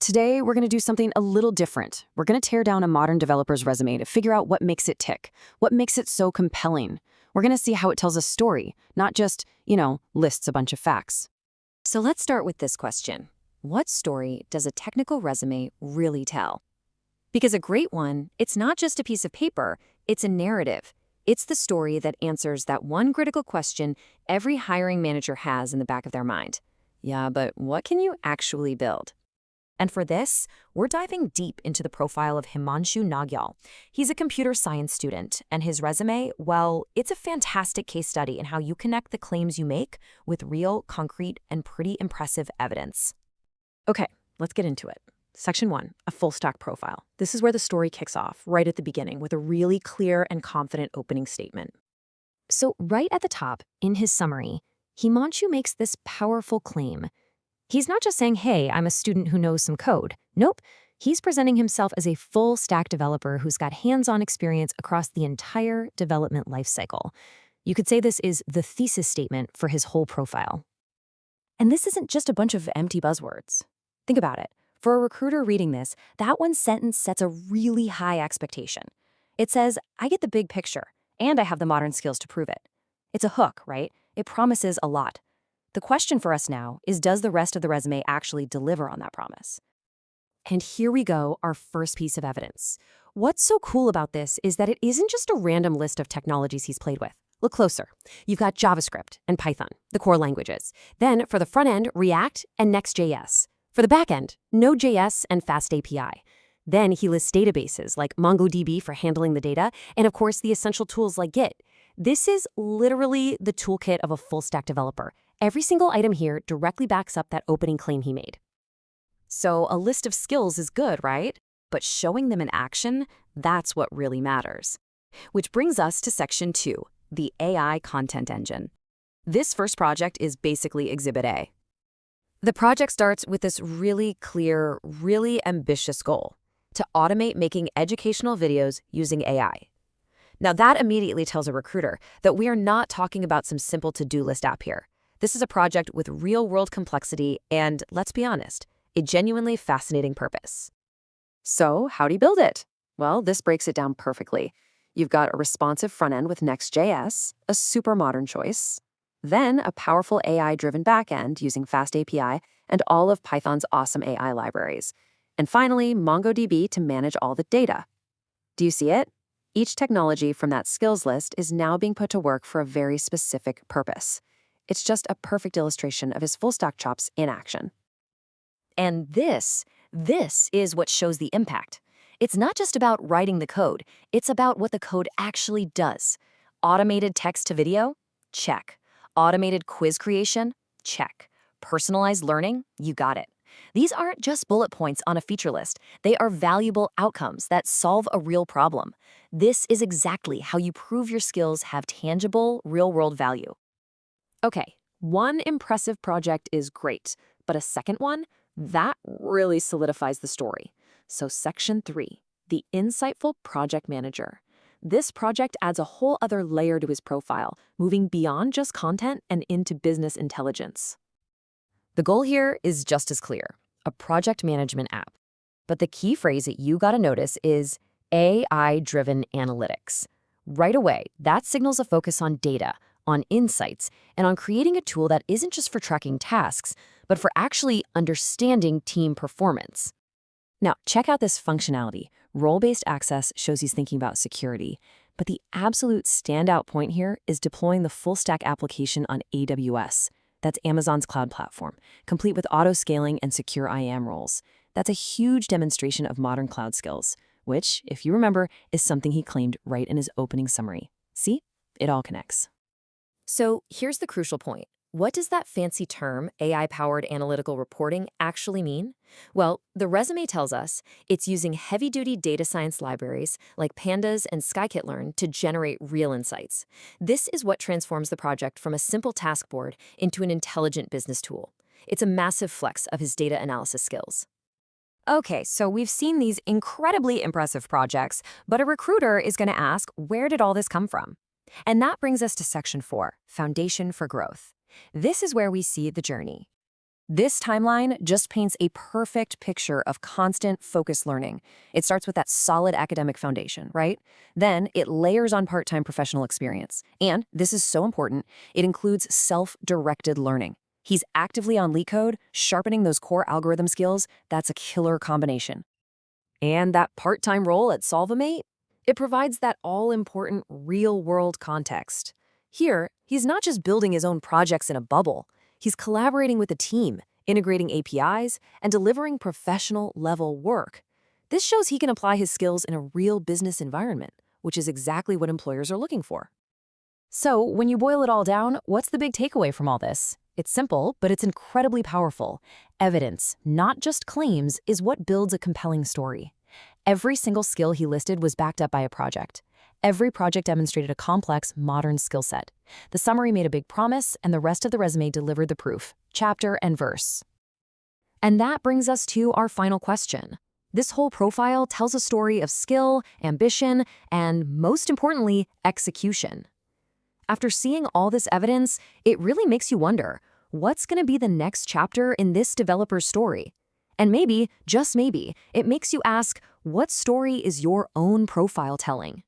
Today, we're going to do something a little different. We're going to tear down a modern developer's resume to figure out what makes it tick, what makes it so compelling. We're going to see how it tells a story, not just, lists a bunch of facts. So let's start with this question. What story does a technical resume really tell? Because a great one, it's not just a piece of paper, it's a narrative. It's the story that answers that one critical question every hiring manager has in the back of their mind. Yeah, but what can you actually build? And for this, we're diving deep into the profile of Himanshu Nagyal. He's a computer science student, and his resume, well, it's a fantastic case study in how you connect the claims you make with real, concrete, and pretty impressive evidence. Okay, let's get into it. Section 1, a full stack profile. This is where the story kicks off, right at the beginning, with a really clear and confident opening statement. So right at the top, in his summary, Himanshu makes this powerful claim. He's not just saying, hey, I'm a student who knows some code. Nope. He's presenting himself as a full-stack developer who's got hands-on experience across the entire development lifecycle. You could say this is the thesis statement for his whole profile. And this isn't just a bunch of empty buzzwords. Think about it. For a recruiter reading this, that one sentence sets a really high expectation. It says, I get the big picture, and I have the modern skills to prove it. It's a hook, right? It promises a lot. The question for us now is, does the rest of the resume actually deliver on that promise? And here we go, our first piece of evidence. What's so cool about this is that it isn't just a random list of technologies he's played with. Look closer. You've got JavaScript and Python, the core languages. Then for the front end, React and Next.js. For the back end, Node.js and Fast API. Then he lists databases like MongoDB for handling the data, and of course the essential tools like Git. This is literally the toolkit of a full-stack developer. Every single item here directly backs up that opening claim he made. So a list of skills is good, right? But showing them in action, that's what really matters. Which brings us to Section 2, the AI content engine. This first project is basically Exhibit A. The project starts with this really clear, really ambitious goal: to automate making educational videos using AI. Now that immediately tells a recruiter that we are not talking about some simple to-do list app here. This is a project with real-world complexity and, let's be honest, a genuinely fascinating purpose. So how do you build it? Well, this breaks it down perfectly. You've got a responsive front end with Next.js, a super modern choice, then a powerful AI-driven backend using Fast API and all of Python's awesome AI libraries, and finally, MongoDB to manage all the data. Do you see it? Each technology from that skills list is now being put to work for a very specific purpose. It's just a perfect illustration of his full-stack chops in action. And this is what shows the impact. It's not just about writing the code. It's about what the code actually does. Automated text to video? Check. Automated quiz creation? Check. Personalized learning? You got it. These aren't just bullet points on a feature list. They are valuable outcomes that solve a real problem. This is exactly how you prove your skills have tangible, real-world value. Okay, one impressive project is great, but a second one? That really solidifies the story. So Section 3, the insightful project manager. This project adds a whole other layer to his profile, moving beyond just content and into business intelligence. The goal here is just as clear: a project management app. But the key phrase that you gotta notice is AI-driven analytics. Right away, that signals a focus on data, on insights, and on creating a tool that isn't just for tracking tasks, but for actually understanding team performance. Now, check out this functionality. Role-based access shows he's thinking about security, but the absolute standout point here is deploying the full-stack application on AWS. That's Amazon's cloud platform, complete with auto-scaling and secure IAM roles. That's a huge demonstration of modern cloud skills, which, if you remember, is something he claimed right in his opening summary. See? It all connects. So here's the crucial point. What does that fancy term, AI-powered analytical reporting, actually mean? Well, the resume tells us it's using heavy-duty data science libraries like Pandas and scikit-learn to generate real insights. This is what transforms the project from a simple task board into an intelligent business tool. It's a massive flex of his data analysis skills. Okay, so we've seen these incredibly impressive projects, but a recruiter is going to ask, where did all this come from? And that brings us to Section 4, Foundation for Growth. This is where we see the journey. This timeline just paints a perfect picture of constant, focused learning. It starts with that solid academic foundation, right? Then it layers on part-time professional experience. And, this is so important, it includes self-directed learning. He's actively on LeetCode, sharpening those core algorithm skills. That's a killer combination. And that part-time role at Solvamate? It provides that all-important real-world context. Here, he's not just building his own projects in a bubble. He's collaborating with a team, integrating APIs, and delivering professional-level work. This shows he can apply his skills in a real business environment, which is exactly what employers are looking for. So, when you boil it all down, what's the big takeaway from all this? It's simple, but it's incredibly powerful. Evidence, not just claims, is what builds a compelling story. Every single skill he listed was backed up by a project. Every project demonstrated a complex, modern skill set. The summary made a big promise, and the rest of the resume delivered the proof, chapter and verse. And that brings us to our final question. This whole profile tells a story of skill, ambition, and, most importantly, execution. After seeing all this evidence, it really makes you wonder, what's going to be the next chapter in this developer's story? And maybe, just maybe, it makes you ask, what story is your own profile telling?